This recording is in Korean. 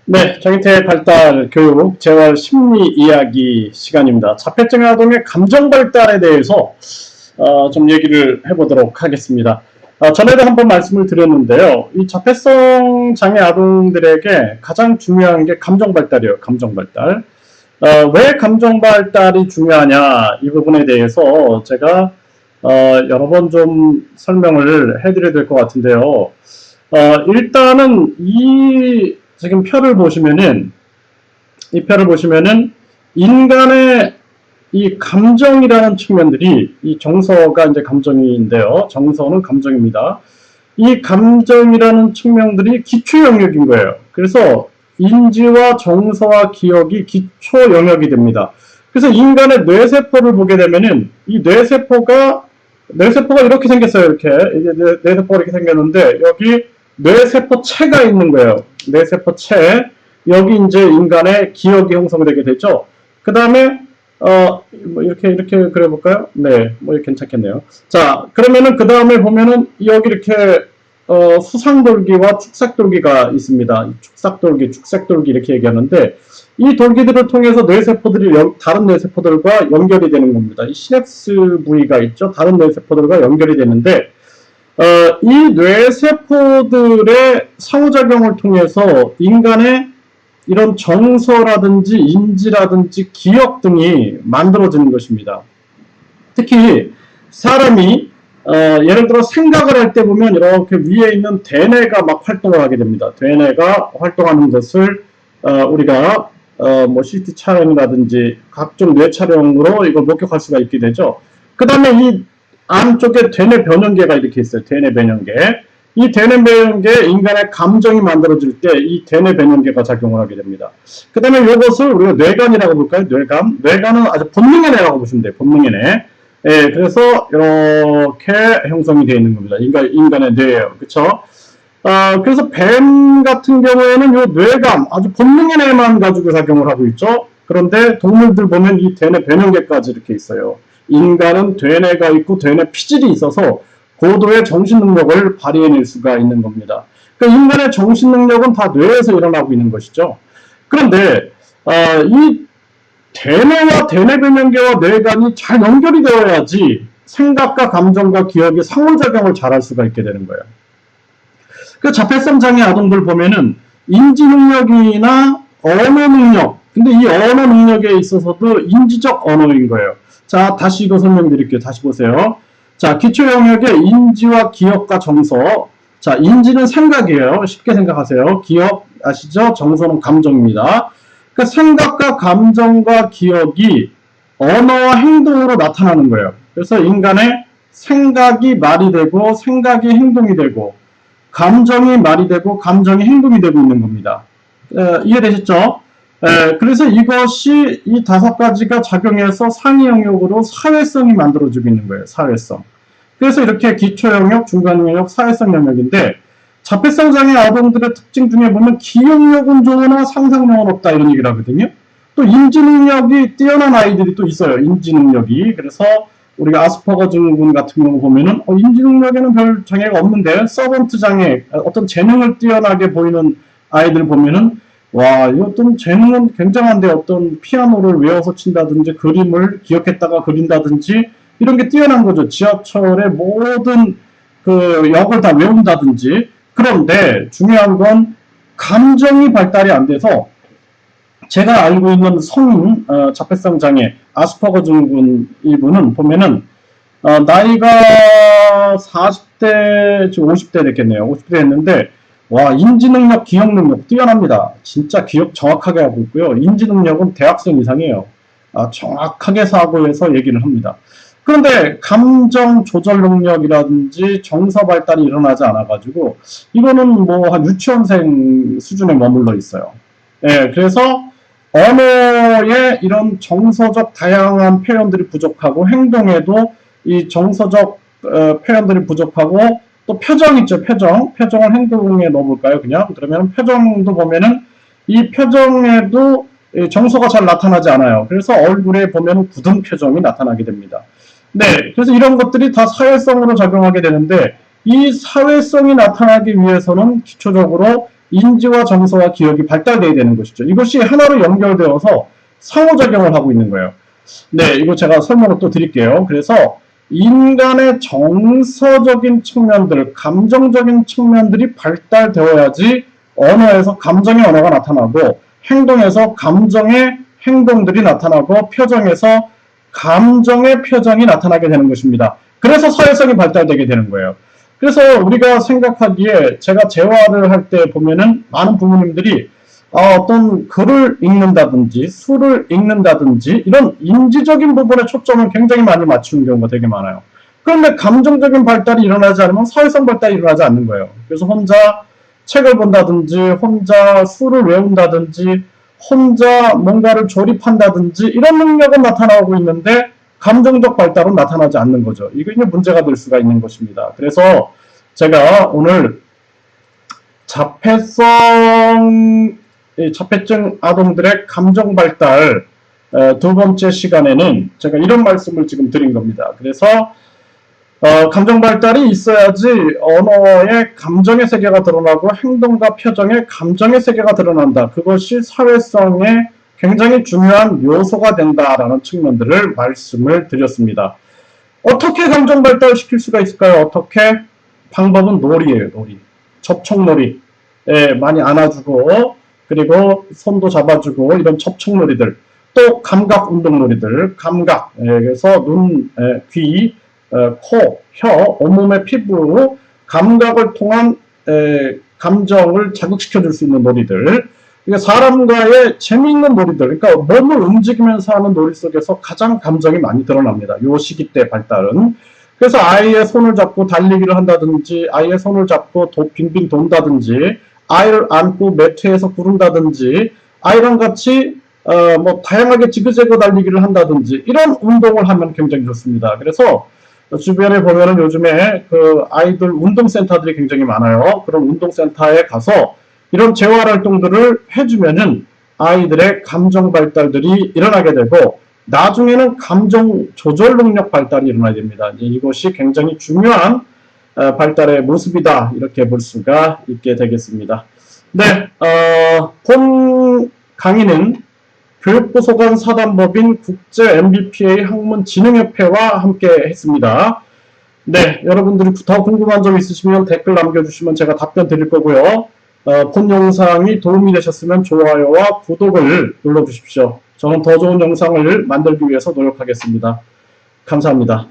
네, 정인태 발달 교육 재활 심리 이야기 시간입니다. 자폐증 아동의 감정 발달에 대해서 좀 얘기를 해보도록 하겠습니다. 전에도 한번 말씀을 드렸는데요. 이 자폐성 장애 아동들에게 가장 중요한 게 감정 발달이에요. 감정 발달. 왜 감정 발달이 중요하냐 이 부분에 대해서 제가 여러 번 좀 설명을 해드려야 될 것 같은데요. 일단은 이 지금 표를 보시면은 이 표를 보시면은 인간의 이 감정이라는 측면들이 이 정서가 이제 감정인데요. 정서는 감정입니다. 이 감정이라는 측면들이 기초 영역인 거예요. 그래서 인지와 정서와 기억이 기초 영역이 됩니다. 그래서 인간의 뇌세포를 보게 되면은 이 뇌세포가 이렇게 생겼어요. 이렇게 이게 뇌세포가 이렇게 생겼는데 여기 뇌세포체가 있는 거예요. 뇌세포체. 여기 이제 인간의 기억이 형성되게 되죠. 그 다음에 뭐 이렇게 그려볼까요? 네, 뭐 괜찮겠네요. 자, 그러면은 그 다음에 보면은 여기 이렇게 수상돌기와 축삭돌기가 있습니다. 축삭돌기, 축색돌기 이렇게 얘기하는데 이 돌기들을 통해서 뇌세포들이 다른 뇌세포들과 연결이 되는 겁니다. 이 시냅스 부위가 있죠. 다른 뇌세포들과 연결이 되는데 이 뇌세포들의 상호작용을 통해서 인간의 이런 정서라든지 인지라든지 기억 등이 만들어지는 것입니다. 특히 사람이 예를 들어 생각을 할 때 보면 이렇게 위에 있는 대뇌가 막 활동을 하게 됩니다. 대뇌가 활동하는 것을 우리가 뭐 CT 촬영이라든지 각종 뇌 촬영으로 이걸 목격할 수가 있게 되죠. 그 다음에 이 안쪽에 대뇌 변형계가 이렇게 있어요. 대뇌 변형계. 이 대뇌 변형계에 인간의 감정이 만들어질 때 이 대뇌 변형계가 작용을 하게 됩니다. 그 다음에 이것을 우리가 뇌관이라고 볼까요? 뇌관. 뇌관은 아주 본능의 뇌라고 보시면 돼요. 본능의 뇌. 예, 그래서 이렇게 형성이 되어 있는 겁니다. 인간의 뇌예요. 그렇죠? 그래서 뱀 같은 경우에는 이 뇌관, 아주 본능의 뇌만 가지고 작용을 하고 있죠. 그런데 동물들 보면 이 대뇌 변형계까지 이렇게 있어요. 인간은 대뇌가 있고 대뇌 피질이 있어서 고도의 정신 능력을 발휘해낼 수가 있는 겁니다. 그러니까 인간의 정신 능력은 다 뇌에서 일어나고 있는 것이죠. 그런데 이 대뇌와 대뇌 변형계와 뇌관이 잘 연결이 되어야지 생각과 감정과 기억이 상호작용을 잘할 수가 있게 되는 거예요. 그 자폐성 장애 아동들 보면은 인지 능력이나 언어 능력, 근데 이 언어 능력에 있어서도 인지적 언어인 거예요. 자, 다시 이거 설명드릴게요. 다시 보세요. 자, 기초 영역의 인지와 기억과 정서. 자, 인지는 생각이에요. 쉽게 생각하세요. 기억 아시죠? 정서는 감정입니다. 그 생각과 감정과 기억이 언어와 행동으로 나타나는 거예요. 그래서 인간의 생각이 말이 되고 생각이 행동이 되고 감정이 말이 되고 감정이 행동이 되고 있는 겁니다. 이해되셨죠? 그래서 이것이 이 5가지가 작용해서 상위 영역으로 사회성이 만들어지고 있는 거예요. 사회성. 그래서 이렇게 기초 영역, 중간 영역, 사회성 영역인데 자폐성 장애 아동들의 특징 중에 보면 기억력은 좋으나 상상력은 없다 이런 얘기를 하거든요. 또 인지 능력이 뛰어난 아이들이 또 있어요. 인지 능력이. 그래서 우리가 아스퍼거 증후군 같은 경우 보면은 인지 능력에는 별 장애가 없는데 서번트 장애, 어떤 재능을 뛰어나게 보이는 아이들 보면은 와, 이 어떤 재능은 굉장한데 어떤 피아노를 외워서 친다든지 그림을 기억했다가 그린다든지 이런 게 뛰어난 거죠. 지하철의 모든 그 역을 다 외운다든지. 그런데 중요한 건 감정이 발달이 안 돼서 제가 알고 있는 성인 자폐성 장애 아스퍼거 증후군 이분은 보면은 나이가 40대 지금 50대 됐겠네요. 50대 됐는데 와, 인지 능력, 기억 능력 뛰어납니다. 진짜 기억 정확하게 하고 있고요. 인지 능력은 대학생 이상이에요. 정확하게 사고해서 얘기를 합니다. 그런데 감정 조절 능력이라든지 정서 발달이 일어나지 않아가지고 이거는 뭐 한 유치원생 수준에 머물러 있어요. 예, 그래서 언어의 이런 정서적 다양한 표현들이 부족하고 행동에도 이 정서적 표현들이 부족하고 또 표정 있죠. 표정을 행동에 넣어볼까요? 그냥 그러면 표정도 보면은 이 표정에도 정서가 잘 나타나지 않아요. 그래서 얼굴에 보면 굳은 표정이 나타나게 됩니다. 네, 그래서 이런 것들이 다 사회성으로 작용하게 되는데 이 사회성이 나타나기 위해서는 기초적으로 인지와 정서와 기억이 발달되어야 되는 것이죠. 이것이 하나로 연결되어서 상호작용을 하고 있는 거예요. 네, 이거 제가 설명을 또 드릴게요. 그래서 인간의 정서적인 측면들, 감정적인 측면들이 발달되어야지 언어에서 감정의 언어가 나타나고, 행동에서 감정의 행동들이 나타나고, 표정에서 감정의 표정이 나타나게 되는 것입니다. 그래서 사회성이 발달되게 되는 거예요. 그래서 우리가 생각하기에, 제가 재활을 할 때 보면은 많은 부모님들이 어떤 글을 읽는다든지 수를 읽는다든지 이런 인지적인 부분에 초점을 굉장히 많이 맞추는 경우가 되게 많아요. 그런데 감정적인 발달이 일어나지 않으면 사회성 발달이 일어나지 않는 거예요. 그래서 혼자 책을 본다든지, 혼자 수를 외운다든지, 혼자 뭔가를 조립한다든지 이런 능력은 나타나고 있는데 감정적 발달은 나타나지 않는 거죠. 이게 문제가 될 수가 있는 것입니다. 그래서 제가 오늘 자폐증 아동들의 감정 발달 두 번째 시간에는 제가 이런 말씀을 지금 드린 겁니다. 그래서 감정 발달이 있어야지 언어의 감정의 세계가 드러나고 행동과 표정의 감정의 세계가 드러난다. 그것이 사회성의 굉장히 중요한 요소가 된다라는 측면들을 말씀을 드렸습니다. 어떻게 감정 발달시킬 수가 있을까요? 어떻게? 방법은 놀이예요. 놀이. 접촉놀이. 많이 안아주고, 그리고 손도 잡아주고, 이런 접촉놀이들. 또 감각 운동놀이들. 감각. 그래서 눈, 귀, 코, 혀, 온몸의 피부, 감각을 통한 감정을 자극시켜 줄 수 있는 놀이들. 그러니까 사람과의 재미있는 놀이들, 그러니까 몸을 움직이면서 하는 놀이 속에서 가장 감정이 많이 드러납니다. 요 시기 때 발달은. 그래서 아이의 손을 잡고 달리기를 한다든지, 아이의 손을 잡고 빙빙 돈다든지, 아이를 안고 매트에서 구른다든지, 아이랑 같이 뭐 다양하게 지그재그 달리기를 한다든지 이런 운동을 하면 굉장히 좋습니다. 그래서 주변에 보면은 요즘에 그 아이들 운동센터들이 굉장히 많아요. 그런 운동센터에 가서 이런 재활 활동들을 해주면은 아이들의 감정 발달들이 일어나게 되고, 나중에는 감정 조절 능력 발달이 일어나야 됩니다. 이것이 굉장히 중요한 발달의 모습이다, 이렇게 볼 수가 있게 되겠습니다. 네, 본 강의는 교육부소관 사단법인 국제 MBPA 학문진흥협회와 함께 했습니다. 네, 여러분들이 더 궁금한 점 있으시면 댓글 남겨주시면 제가 답변 드릴 거고요. 본 영상이 도움이 되셨으면 좋아요와 구독을 눌러주십시오. 저는 더 좋은 영상을 만들기 위해서 노력하겠습니다. 감사합니다.